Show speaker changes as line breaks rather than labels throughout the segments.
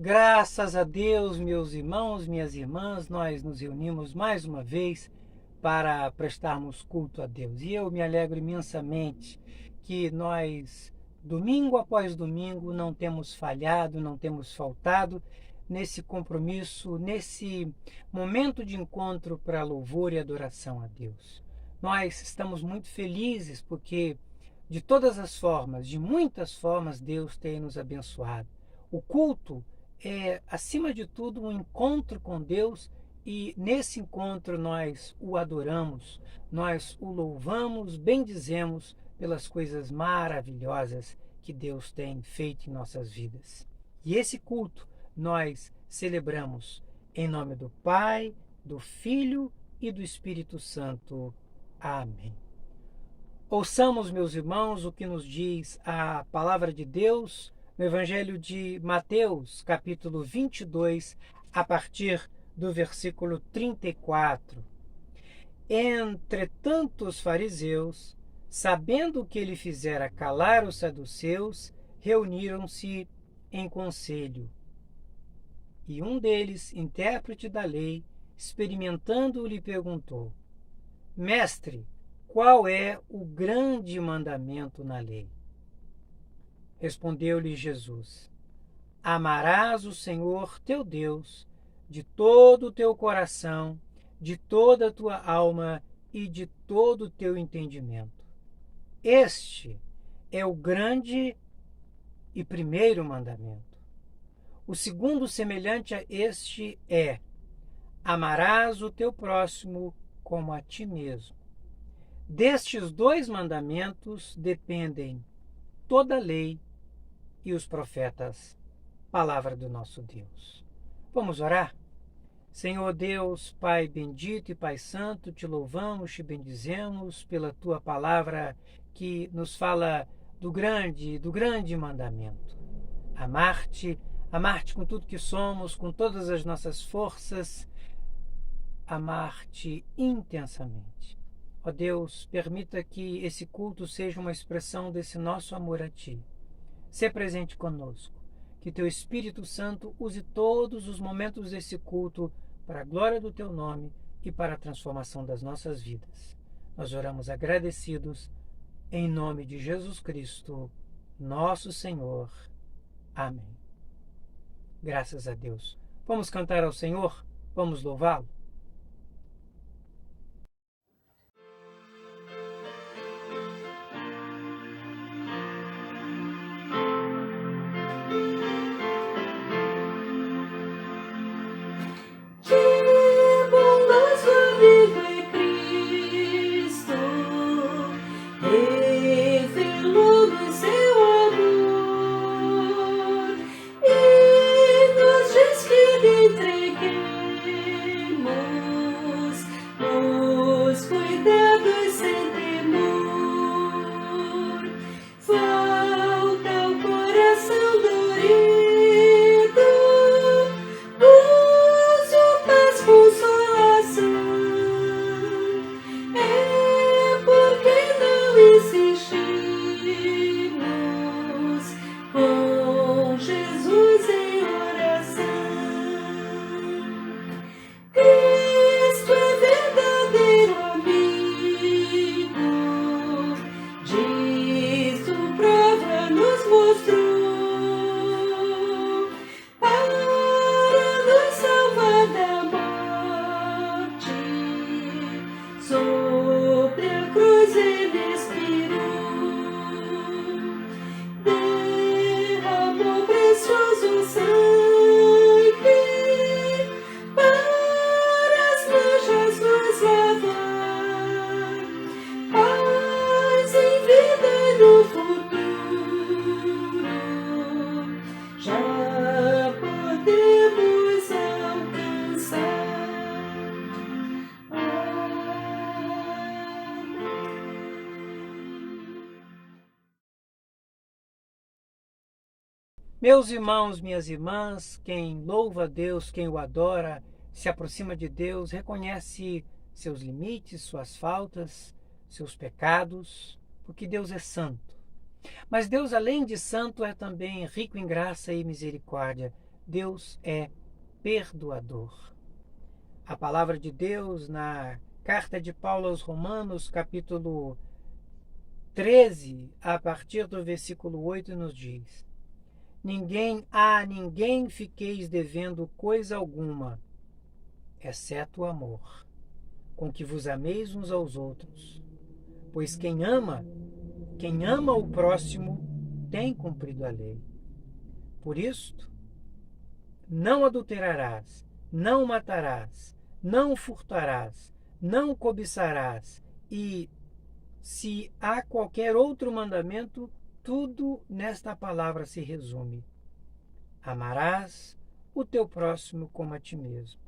Graças a Deus, meus irmãos, minhas irmãs, nós nos reunimos mais uma vez para prestarmos culto a Deus. E eu me alegro imensamente que nós, domingo após domingo, não temos falhado, não temos faltado nesse compromisso, nesse momento de encontro para louvor e adoração a Deus. Nós estamos muito felizes porque, de todas as formas, de muitas formas, Deus tem nos abençoado. O culto é, acima de tudo, um encontro com Deus e nesse encontro nós o adoramos, nós o louvamos, bendizemos pelas coisas maravilhosas que Deus tem feito em nossas vidas. E esse culto nós celebramos em nome do Pai, do Filho e do Espírito Santo. Amém. Ouçamos, meus irmãos, o que nos diz a palavra de Deus no Evangelho de Mateus, capítulo 22, a partir do versículo 34. Entretanto, os fariseus, sabendo que ele fizera calar os saduceus, reuniram-se em conselho. E um deles, intérprete da lei, experimentando-o, lhe perguntou: Mestre, qual é o grande mandamento na lei? Respondeu-lhe Jesus: Amarás o Senhor teu Deus de todo o teu coração, de toda a tua alma e de todo o teu entendimento. Este é o grande e primeiro mandamento. O segundo, semelhante a este, é: amarás o teu próximo como a ti mesmo. Destes dois mandamentos dependem toda a lei e os profetas. Palavra do nosso Deus. Vamos orar? Senhor Deus, Pai bendito e Pai santo, te louvamos, te bendizemos pela tua palavra que nos fala do grande mandamento. Amar-te com tudo que somos, com todas as nossas forças, amar-te intensamente. Ó Deus, permita que esse culto seja uma expressão desse nosso amor a ti. Sê presente conosco. Que teu Espírito Santo use todos os momentos desse culto para a glória do teu nome e para a transformação das nossas vidas. Nós oramos agradecidos em nome de Jesus Cristo, nosso Senhor. Amém. Graças a Deus. Vamos cantar ao Senhor? Vamos louvá-lo? Meus irmãos, minhas irmãs, quem louva a Deus, quem o adora, se aproxima de Deus, reconhece seus limites, suas faltas, seus pecados, porque Deus é santo. Mas Deus, além de santo, é também rico em graça e misericórdia. Deus é perdoador. A palavra de Deus na carta de Paulo aos Romanos, capítulo 13, a partir do versículo 8, nos diz: ninguém fiqueis devendo coisa alguma, exceto o amor, com que vos ameis uns aos outros. Pois quem ama o próximo, tem cumprido a lei. Por isto, não adulterarás, não matarás, não furtarás, não cobiçarás, e se há qualquer outro mandamento, tudo nesta palavra se resume: amarás o teu próximo como a ti mesmo.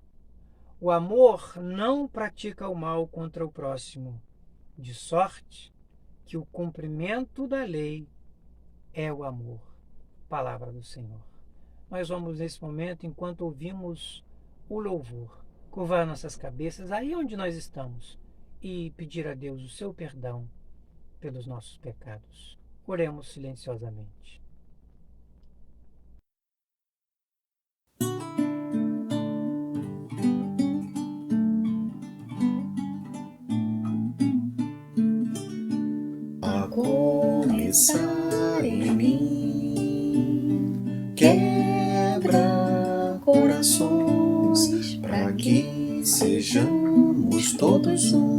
O amor não pratica o mal contra o próximo, de sorte que o cumprimento da lei é o amor. Palavra do Senhor. Nós vamos, nesse momento, enquanto ouvimos o louvor, curvar nossas cabeças aí onde nós estamos e pedir a Deus o seu perdão pelos nossos pecados. Oremos silenciosamente.
A começar em mim, quebra corações, para que sejamos todos um,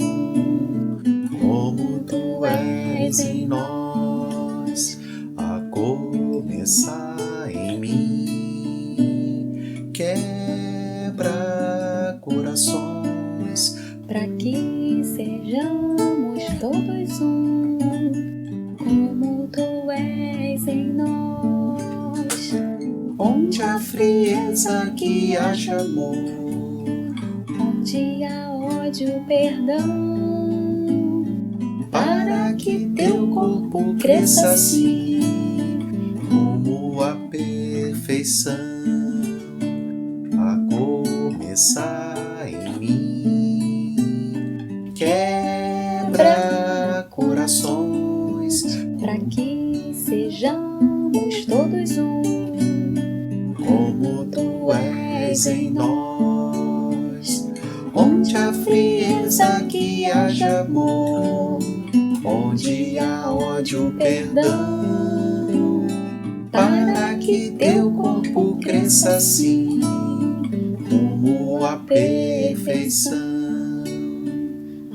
como tu és em nós. A começar em mim, quebra corações,
para que sejamos todos um, como tu és em nós.
Onde há frieza que haja amor,
onde há ódio, perdão,
para que teu corpo cresça assim, rumo à perfeição. A começar em mim, quebra corações,
para que sejamos todos um,
como tu és em nós. Onde há frieza que haja amor, onde há ódio, perdão, para que teu corpo cresça assim, rumo à perfeição.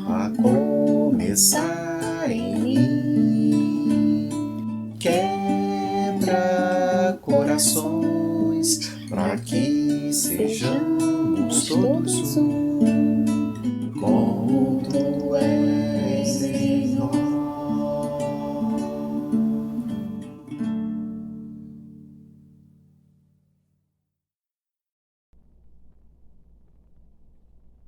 A começar em mim, quebra corações, para que sejamos todos um, como tu és em nós.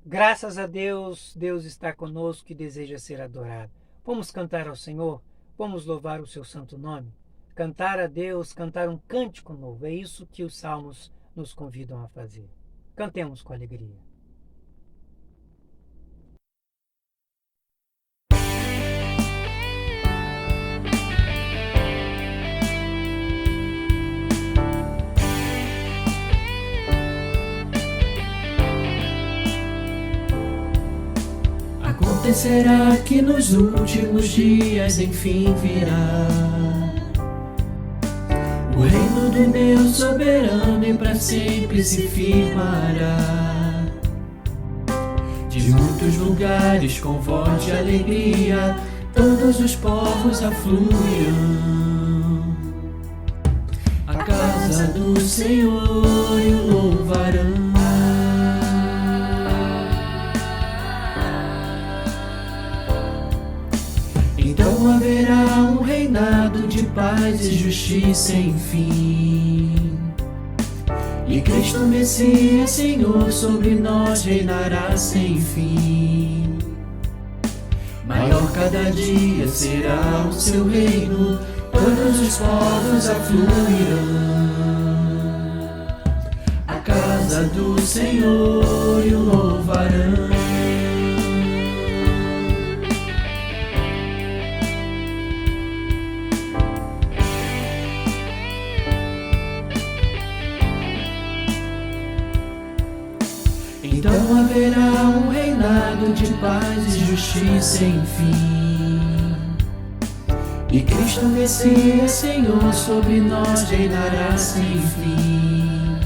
Graças a Deus, Deus está conosco e deseja ser adorado. Vamos cantar ao Senhor, vamos louvar o seu santo nome. Cantar a Deus, cantar um cântico novo, é isso que os salmos nos convidam a fazer. Cantemos com alegria.
Acontecerá que nos últimos dias enfim virá o reino do Deus soberano e para sempre se firmará. De muitos lugares com voz de alegria todos os povos afluirão à casa do Senhor e o louvarão. Então haverá um reinado de paz e justiça sem fim, e Cristo Messias, Senhor, sobre nós reinará sem fim. Maior cada dia será o seu reino, todos os povos afluirão à casa do Senhor e o louvarão. Então haverá um reinado de paz e justiça sem fim. E Cristo Messias, Senhor, sobre nós reinará sem fim.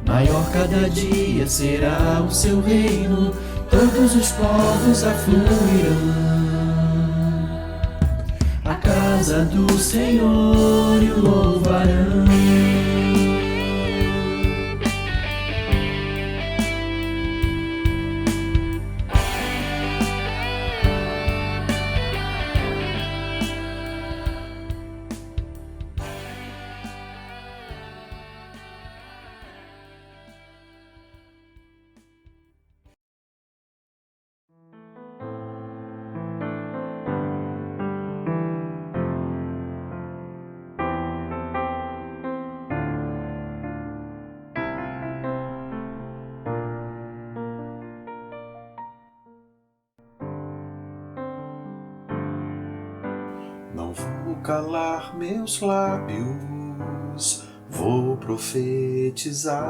Maior cada dia será o seu reino, todos os povos afluirão à casa do Senhor e o louvarão.
Não vou calar meus lábios, vou profetizar,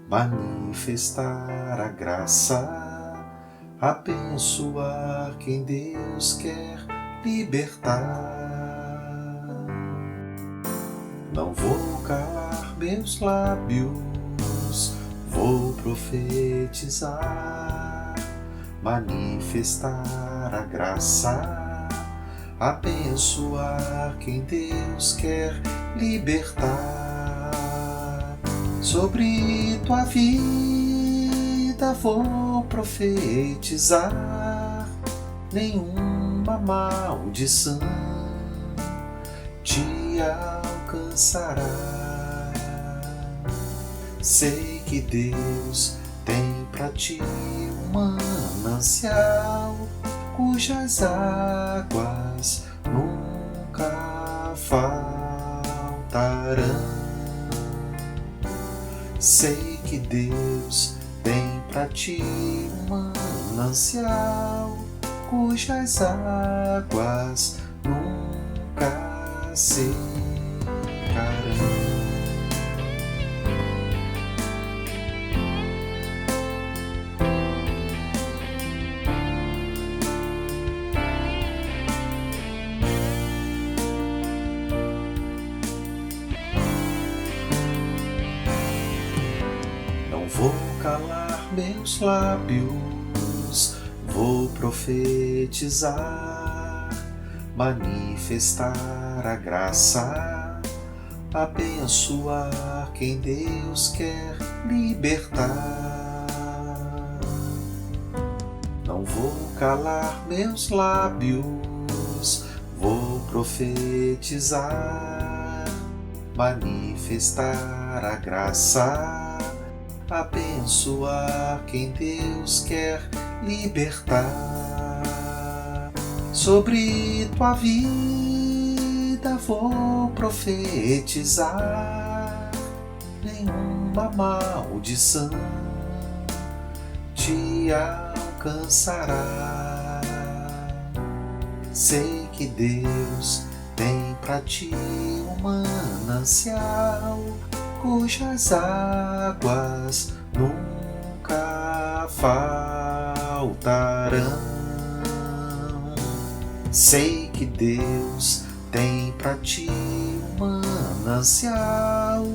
manifestar a graça, abençoar quem Deus quer libertar. Não vou calar meus lábios, vou profetizar, manifestar a graça, abençoar quem Deus quer libertar. Sobre tua vida vou profetizar, nenhuma maldição te alcançará. Sei que Deus tem pra ti um manancial, cujas águas nunca faltarão. Sei que Deus tem pra ti um manancial, cujas águas nunca secarão. Vou calar meus lábios, vou profetizar, manifestar a graça, abençoar quem Deus quer libertar. Não vou calar meus lábios, vou profetizar, manifestar a graça, abençoar quem Deus quer libertar. Sobre tua vida vou profetizar, nenhuma maldição te alcançará. Sei que Deus tem pra ti um manancial, cujas águas nunca faltarão. Sei que Deus tem pra ti um manancial,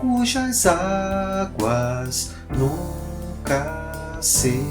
cujas águas nunca secarão.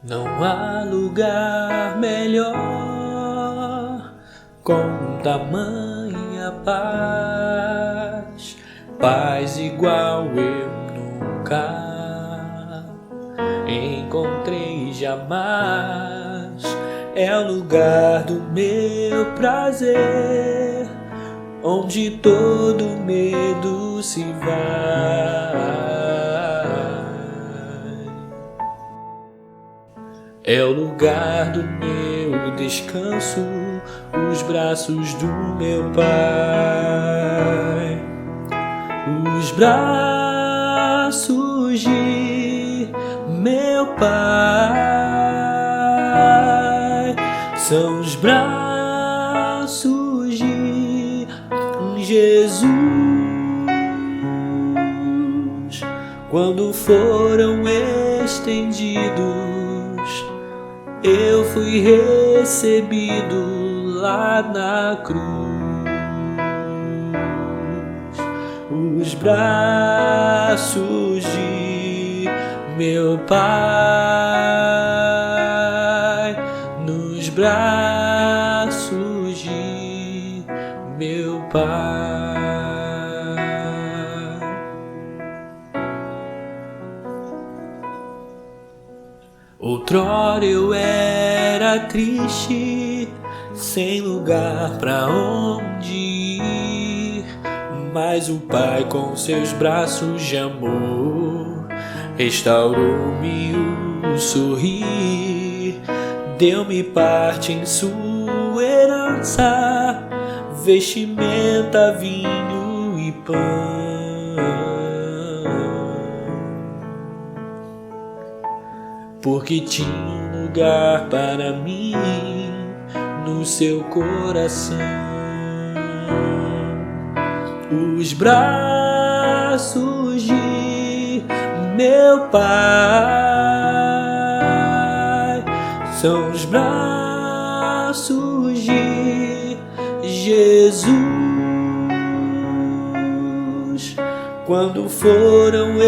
Não há lugar melhor, com tamanha paz, paz igual eu nunca encontrei jamais. É o lugar do meu prazer, onde todo medo se vai. É o lugar do meu descanso, os braços do meu Pai. Os braços de meu Pai são os braços de Jesus. Quando foram estendidos, eu fui recebido lá na cruz. Os braços de meu Pai, nos braços de meu Pai. Outrora eu era triste, sem lugar pra onde ir, mas o Pai com seus braços de amor restaurou-me o sorrir, deu-me parte em sua herança, vestimenta, vinho e pão. Porque tinha um lugar para mim no seu coração. Os braços de meu Pai são os braços de Jesus. Quando foram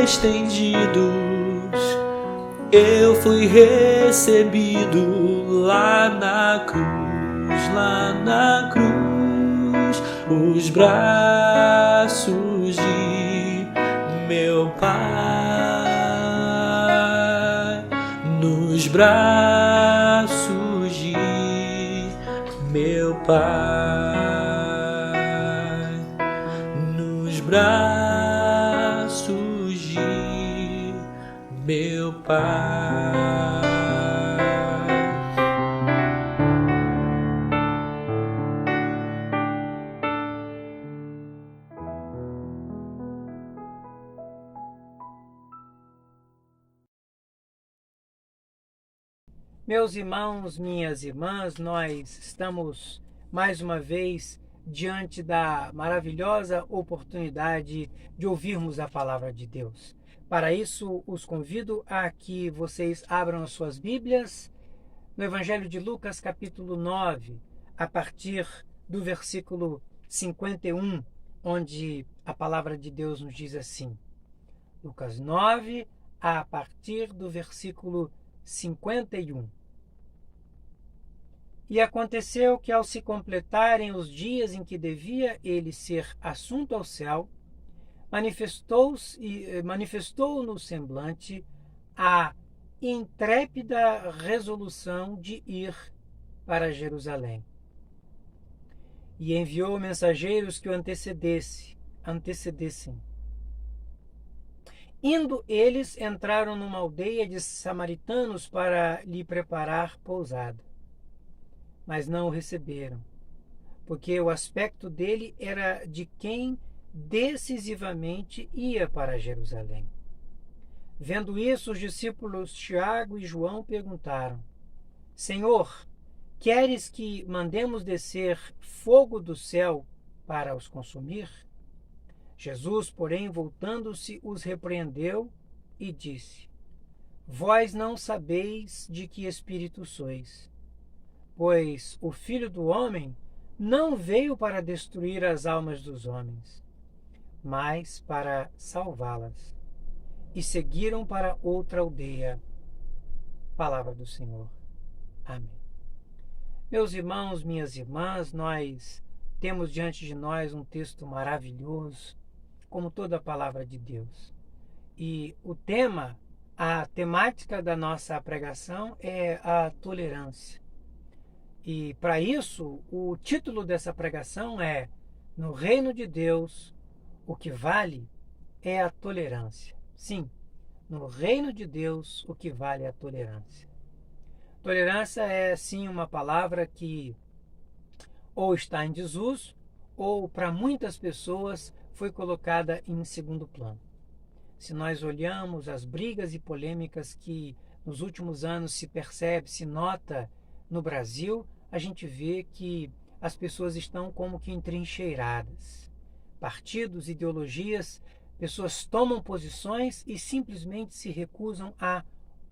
estendidos, eu fui recebido lá na cruz, lá na cruz. Os braços de meu Pai, nos braços de meu Pai, nos braços de meu Pai.
Meus irmãos, minhas irmãs, nós estamos mais uma vez diante da maravilhosa oportunidade de ouvirmos a palavra de Deus. Para isso, os convido a que vocês abram as suas Bíblias no Evangelho de Lucas, capítulo 9, a partir do versículo 51, onde a palavra de Deus nos diz assim. Lucas 9, a partir do versículo 51. E aconteceu que, ao se completarem os dias em que devia ele ser assunto ao céu, manifestou no semblante a intrépida resolução de ir para Jerusalém. E enviou mensageiros que o antecedessem. Indo eles, entraram numa aldeia de samaritanos para lhe preparar pousada. Mas não o receberam, porque o aspecto dele era de quem decisivamente ia para Jerusalém. Vendo isso, os discípulos Tiago e João perguntaram: Senhor, queres que mandemos descer fogo do céu para os consumir? Jesus, porém, voltando-se, os repreendeu e disse: Vós não sabeis de que espírito sois, pois o Filho do Homem não veio para destruir as almas dos homens, mas para salvá-las. E seguiram para outra aldeia. Palavra do Senhor. Amém. Meus irmãos, minhas irmãs, nós temos diante de nós um texto maravilhoso, como toda a palavra de Deus. E a temática da nossa pregação é a tolerância. E para isso, o título dessa pregação é: No reino de Deus, o que vale é a tolerância. Sim, no reino de Deus, o que vale é a tolerância. Tolerância é, sim, uma palavra que ou está em desuso, ou para muitas pessoas foi colocada em segundo plano. Se nós olhamos as brigas e polêmicas que nos últimos anos se percebe, se nota no Brasil, a gente vê que as pessoas estão como que entrincheiradas. Partidos, ideologias, pessoas tomam posições e simplesmente se recusam a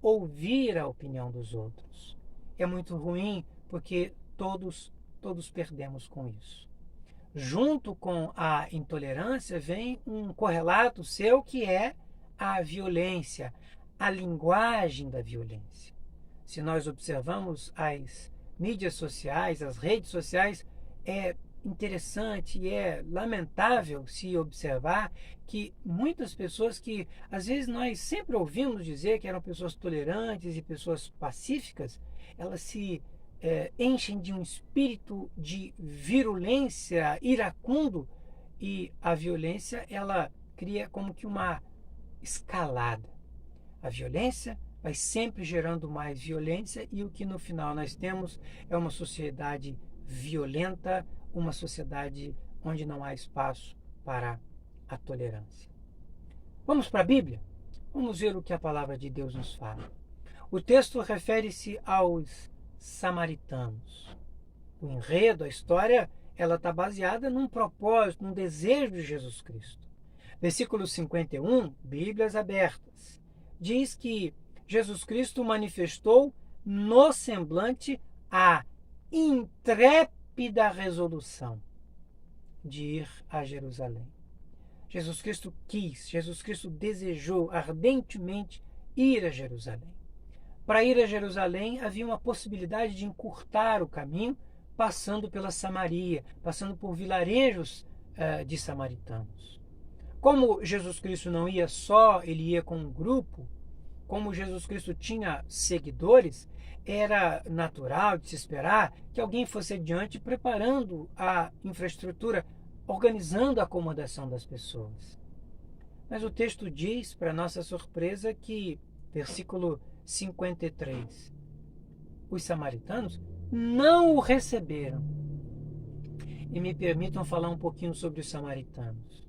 ouvir a opinião dos outros. É muito ruim porque todos perdemos com isso. Junto com a intolerância vem um correlato seu que é a violência, a linguagem da violência. Se nós observamos as mídias sociais, as redes sociais, é interessante e é lamentável se observar que muitas pessoas que às vezes nós sempre ouvimos dizer que eram pessoas tolerantes e pessoas pacíficas, elas se enchem de um espírito de virulência iracundo, e a violência ela cria como que uma escalada. A violência vai sempre gerando mais violência e o que no final nós temos é uma sociedade violenta, uma sociedade onde não há espaço para a tolerância. Vamos para a Bíblia? Vamos ver o que a palavra de Deus nos fala. O texto refere-se aos samaritanos. O enredo, a história, ela está baseada num propósito, num desejo de Jesus Cristo. Versículo 51, Bíblias abertas, diz que Jesus Cristo manifestou no semblante a intrépida resolução de ir a Jerusalém. Jesus Cristo desejou ardentemente ir a Jerusalém. Para ir a Jerusalém havia uma possibilidade de encurtar o caminho, passando pela Samaria, passando por vilarejos de samaritanos. Como Jesus Cristo não ia só, ele ia com um grupo, como Jesus Cristo tinha seguidores, era natural de se esperar que alguém fosse adiante preparando a infraestrutura, organizando a acomodação das pessoas. Mas o texto diz, para nossa surpresa, que, versículo 53, os samaritanos não o receberam. E me permitam falar um pouquinho sobre os samaritanos.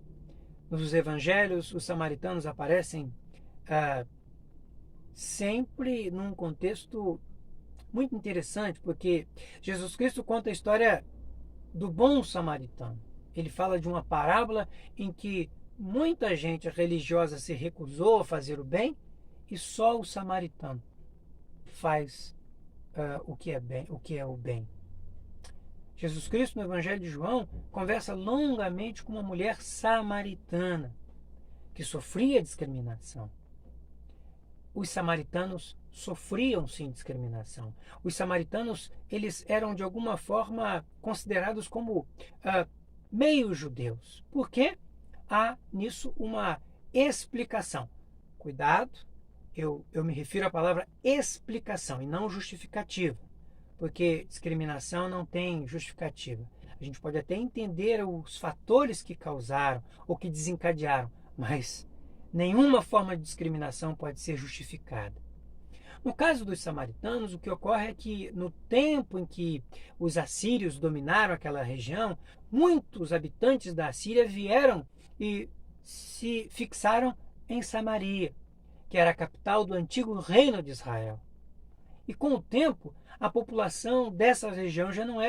Nos evangelhos, os samaritanos aparecem sempre num contexto muito interessante, porque Jesus Cristo conta a história do bom samaritano. Ele fala de uma parábola em que muita gente religiosa se recusou a fazer o bem e só o samaritano faz o que é o bem. Jesus Cristo, no Evangelho de João, conversa longamente com uma mulher samaritana que sofria discriminação. Os samaritanos sofriam sim discriminação. Os samaritanos, eles eram de alguma forma considerados como meio judeus. Por quê? Há nisso uma explicação. Cuidado, eu me refiro à palavra explicação e não justificativa, porque discriminação não tem justificativa. A gente pode até entender os fatores que causaram ou que desencadearam, mas nenhuma forma de discriminação pode ser justificada. No caso dos samaritanos, o que ocorre é que no tempo em que os assírios dominaram aquela região, muitos habitantes da Assíria vieram e se fixaram em Samaria, que era a capital do antigo reino de Israel. E com o tempo, a população dessa região já não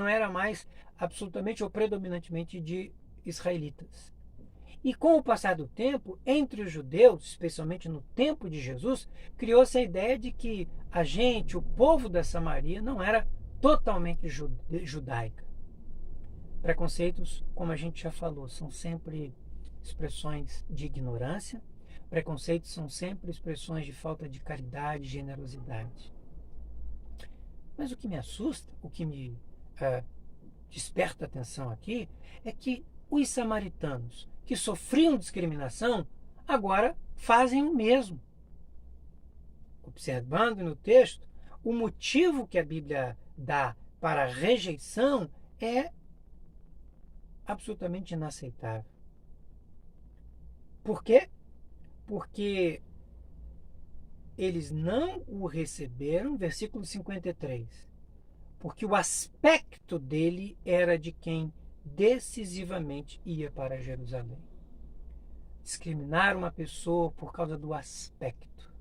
era mais absolutamente ou predominantemente de israelitas. E com o passar do tempo, entre os judeus, especialmente no tempo de Jesus, criou-se a ideia de que o povo da Samaria, não era totalmente judaica. Preconceitos, como a gente já falou, são sempre expressões de ignorância. Preconceitos são sempre expressões de falta de caridade e generosidade. Mas o que me assusta, o que me desperta a atenção aqui é que os samaritanos que sofriam discriminação agora fazem o mesmo. Observando no texto, o motivo que a Bíblia dá para a rejeição é absolutamente inaceitável. Por quê? Porque eles não o receberam, versículo 53, porque o aspecto dele era de quem decisivamente ia para Jerusalém. Discriminar uma pessoa por causa do aspecto.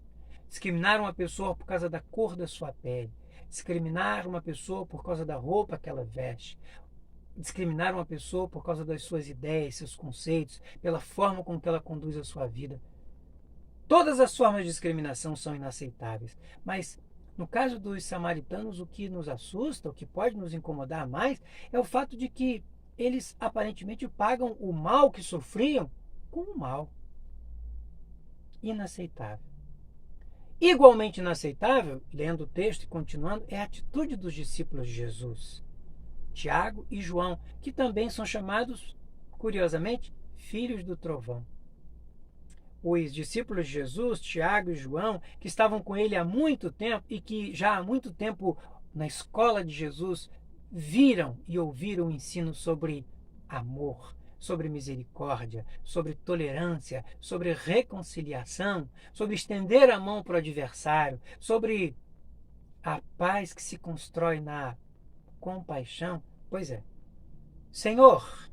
Discriminar uma pessoa por causa da cor da sua pele. Discriminar uma pessoa por causa da roupa que ela veste. Discriminar uma pessoa por causa das suas ideias, seus conceitos, pela forma com que ela conduz a sua vida. Todas as formas de discriminação são inaceitáveis. Mas, no caso dos samaritanos, o que nos assusta, o que pode nos incomodar mais, é o fato de que eles aparentemente pagam o mal que sofriam com o mal. Inaceitável. Igualmente inaceitável, lendo o texto e continuando, é a atitude dos discípulos de Jesus, Tiago e João, que também são chamados, curiosamente, filhos do trovão. Os discípulos de Jesus, Tiago e João, que estavam com ele há muito tempo e que já há muito tempo na escola de Jesus viram e ouviram o ensino sobre amor, sobre misericórdia, sobre tolerância, sobre reconciliação, sobre estender a mão para o adversário, sobre a paz que se constrói na compaixão. Pois é. Senhor,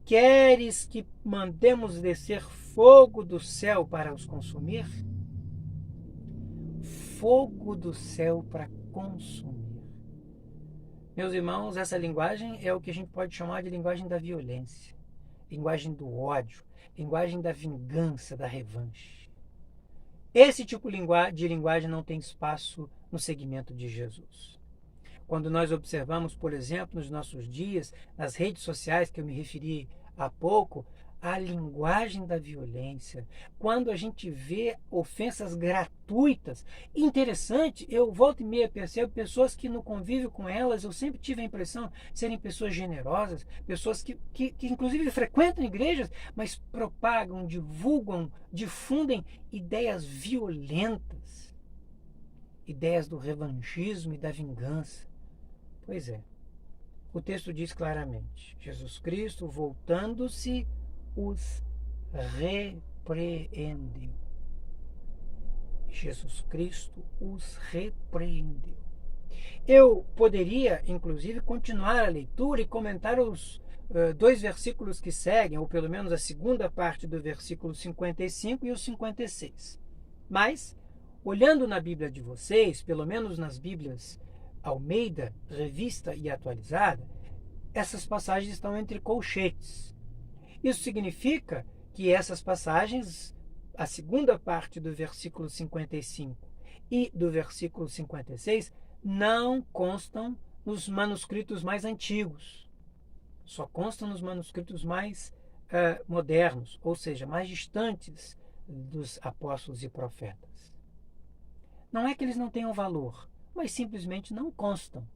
queres que mandemos descer fogo do céu para os consumir? Fogo do céu para consumir. Meus irmãos, essa linguagem é o que a gente pode chamar de linguagem da violência, linguagem do ódio, linguagem da vingança, da revanche. Esse tipo de linguagem não tem espaço no segmento de Jesus. Quando nós observamos, por exemplo, nos nossos dias, nas redes sociais que eu me referi há pouco, a linguagem da violência, quando a gente vê ofensas gratuitas. Interessante, eu volto e meia percebo pessoas que no convívio com elas, eu sempre tive a impressão de serem pessoas generosas, pessoas que inclusive frequentam igrejas, mas propagam, divulgam, difundem ideias violentas, ideias do revanchismo e da vingança. Pois é, o texto diz claramente, Jesus Cristo, voltando-se, os repreendeu. Jesus Cristo os repreendeu. Eu poderia, inclusive, continuar a leitura e comentar os dois versículos que seguem, ou pelo menos a segunda parte do versículo 55 e o 56. Mas, olhando na Bíblia de vocês, pelo menos nas Bíblias Almeida, Revista e Atualizada, essas passagens estão entre colchetes. Isso significa que essas passagens, a segunda parte do versículo 55 e do versículo 56, não constam nos manuscritos mais antigos. Só constam nos manuscritos mais modernos, ou seja, mais distantes dos apóstolos e profetas. Não é que eles não tenham valor, mas simplesmente não constam.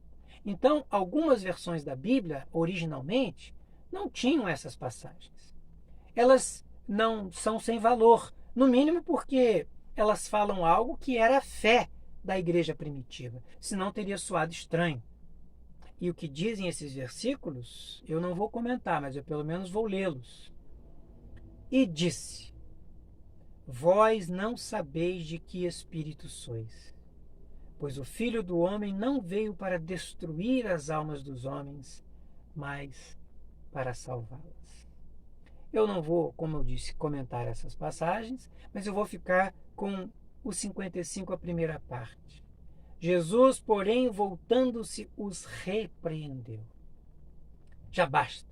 Então, algumas versões da Bíblia, originalmente, não tinham essas passagens. Elas não são sem valor, no mínimo porque elas falam algo que era a fé da igreja primitiva, senão teria soado estranho. E o que dizem esses versículos, eu não vou comentar, mas eu pelo menos vou lê-los. E disse: vós não sabeis de que espírito sois, pois o Filho do Homem não veio para destruir as almas dos homens, mas para salvá-las. Eu não vou, como eu disse, comentar essas passagens, mas eu vou ficar com o 55, a primeira parte. Jesus, porém, voltando-se, os repreendeu. Já basta.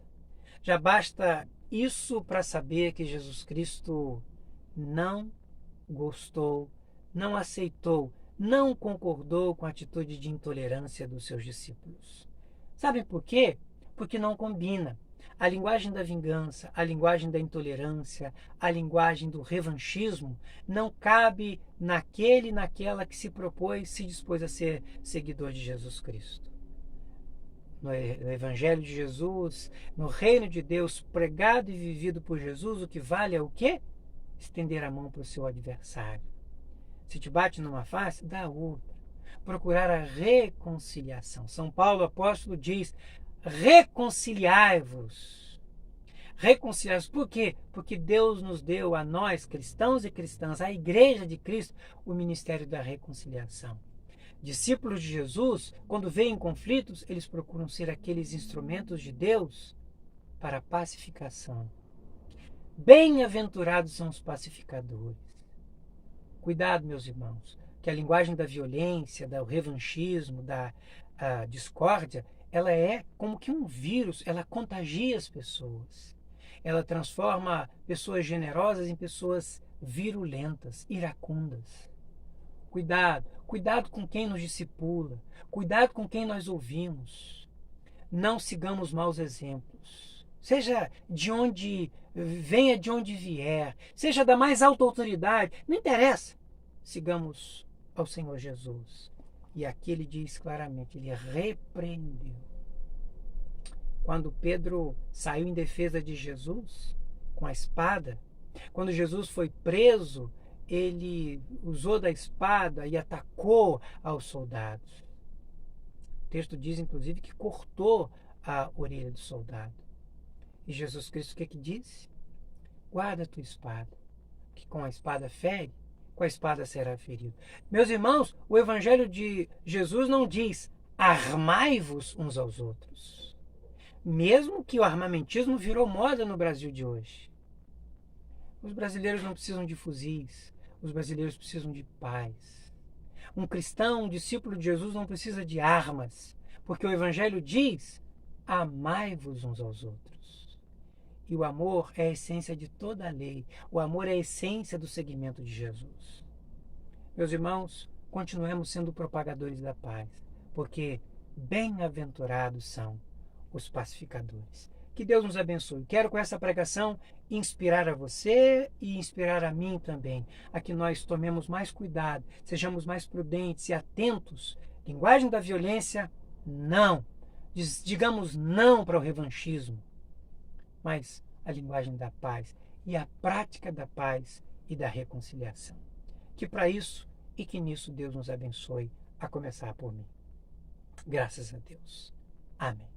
Já basta isso para saber que Jesus Cristo não gostou, não aceitou, não concordou com a atitude de intolerância dos seus discípulos. Sabem por quê? Porque não combina. A linguagem da vingança, a linguagem da intolerância, a linguagem do revanchismo não cabe naquele e naquela que se dispôs a ser seguidor de Jesus Cristo. no Evangelho de Jesus, no reino de Deus, pregado e vivido por Jesus, o que vale é o quê? Estender a mão para o seu adversário. Se te bate numa face, dá outra. Procurar a reconciliação. São Paulo, apóstolo, diz: reconciliai-vos. Reconciliai-vos. Por quê? Porque Deus nos deu a nós, cristãos e cristãs, a Igreja de Cristo, o ministério da reconciliação. Discípulos de Jesus, quando veem conflitos, eles procuram ser aqueles instrumentos de Deus para a pacificação. Bem-aventurados são os pacificadores. Cuidado, meus irmãos, que a linguagem da violência, do revanchismo, da discórdia, ela é como que um vírus, ela contagia as pessoas. Ela transforma pessoas generosas em pessoas virulentas, iracundas. Cuidado com quem nos discipula, cuidado com quem nós ouvimos. Não sigamos maus exemplos. Venha de onde vier, seja da mais alta autoridade, não interessa. Sigamos ao Senhor Jesus. E aqui ele diz claramente, ele repreendeu. Quando Pedro saiu em defesa de Jesus com a espada, quando Jesus foi preso, ele usou da espada e atacou aos soldados. O texto diz, inclusive, que cortou a orelha do soldado. E Jesus Cristo o que disse? Guarda a tua espada, que com a espada fere, com a espada será ferido. Meus irmãos, o Evangelho de Jesus não diz armai-vos uns aos outros. Mesmo que o armamentismo virou moda no Brasil de hoje. Os brasileiros não precisam de fuzis, os brasileiros precisam de paz. Um cristão, um discípulo de Jesus não precisa de armas, porque o Evangelho diz, amai-vos uns aos outros. E o amor é a essência de toda a lei. O amor é a essência do seguimento de Jesus. Meus irmãos, continuemos sendo propagadores da paz, porque bem-aventurados são os pacificadores. Que Deus nos abençoe. Quero com essa pregação inspirar a você e inspirar a mim também, a que nós tomemos mais cuidado, sejamos mais prudentes e atentos. Linguagem da violência, não. Digamos não para o revanchismo, mas a linguagem da paz e a prática da paz e da reconciliação. Que para isso e que nisso Deus nos abençoe, a começar por mim. Graças a Deus. Amém.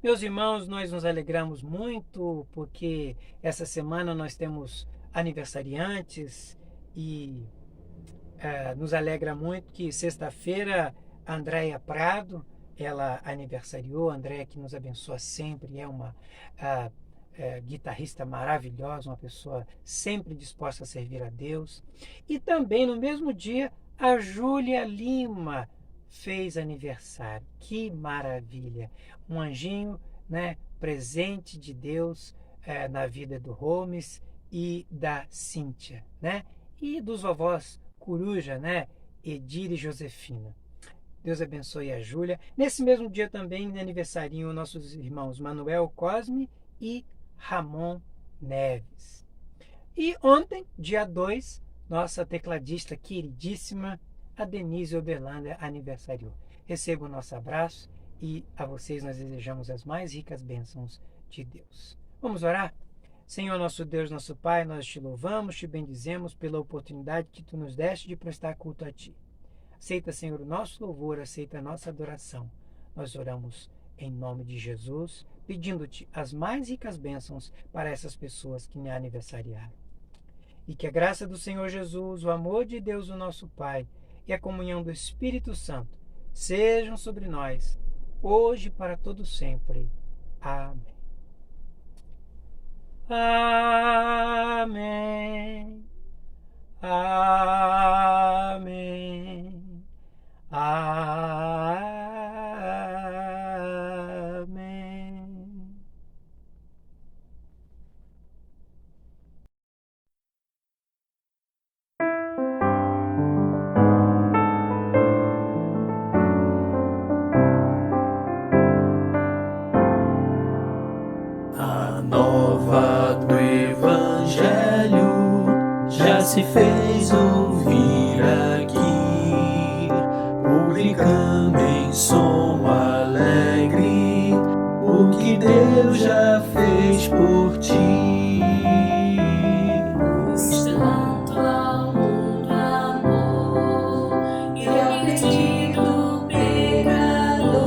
Meus irmãos, nós nos alegramos muito porque essa semana nós temos aniversariantes e nos alegra muito que sexta-feira a Andréia Prado, ela aniversariou. A Andréia, que nos abençoa sempre, é uma guitarrista maravilhosa, uma pessoa sempre disposta a servir a Deus. E também no mesmo dia a Júlia Lima fez aniversário. Que maravilha! Um anjinho, né, presente de Deus na vida do Holmes e da Cíntia, né? E dos vovós Coruja, né? Edir e Josefina. Deus abençoe a Júlia. Nesse mesmo dia também aniversariam nossos irmãos Manuel Cosme e Ramon Neves. E ontem, dia 2, nossa tecladista queridíssima, a Denise Oberlander, aniversariou. Receba o nosso abraço e a vocês nós desejamos as mais ricas bênçãos de Deus. Vamos orar? Senhor, nosso Deus, nosso Pai, nós te louvamos, te bendizemos pela oportunidade que tu nos deste de prestar culto a ti. Aceita, Senhor, o nosso louvor, aceita a nossa adoração. Nós oramos em nome de Jesus, pedindo-te as mais ricas bênçãos para essas pessoas que me aniversariaram. E que a graça do Senhor Jesus, o amor de Deus, o nosso Pai, e a comunhão do Espírito Santo sejam sobre nós, hoje e para todo sempre. Amém. Amém. Amém. Amém.
A nova do Evangelho já se fez ouvir aqui, publicando em som alegre Deus já fez por ti.
Tanto ao mundo amor e ao perdido pecador,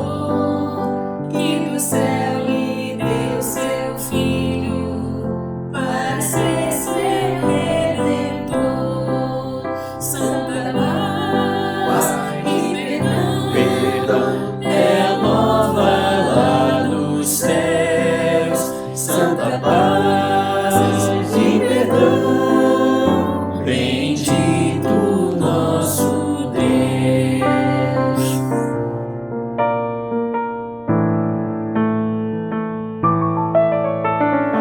que do céu lhe deu seu Filho para ser seu Redentor. Santa paz e perdão é a nova lá dos céus. Santa paz e perdão, bendito nosso Deus.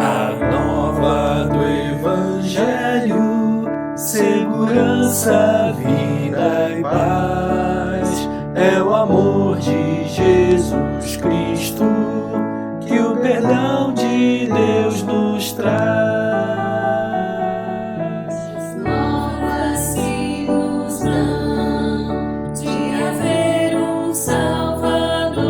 A nova do Evangelho, segurança, vida e paz, é o amor de Jesus Cristo, que o perdão de Deus nos traz. Novas que nos dão de haver um Salvador,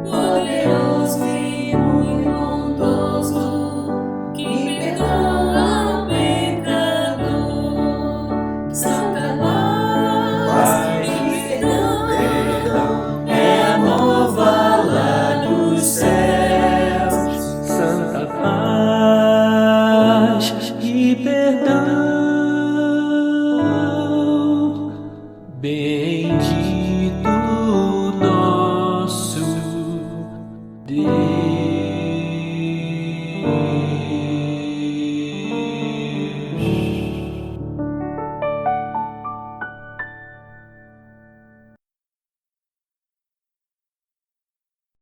poderoso e muito bondoso, que perdoa o pecador. Santa paz e perdão é a nova lá dos céus.
Santa paz e perdão, bendito nosso Deus.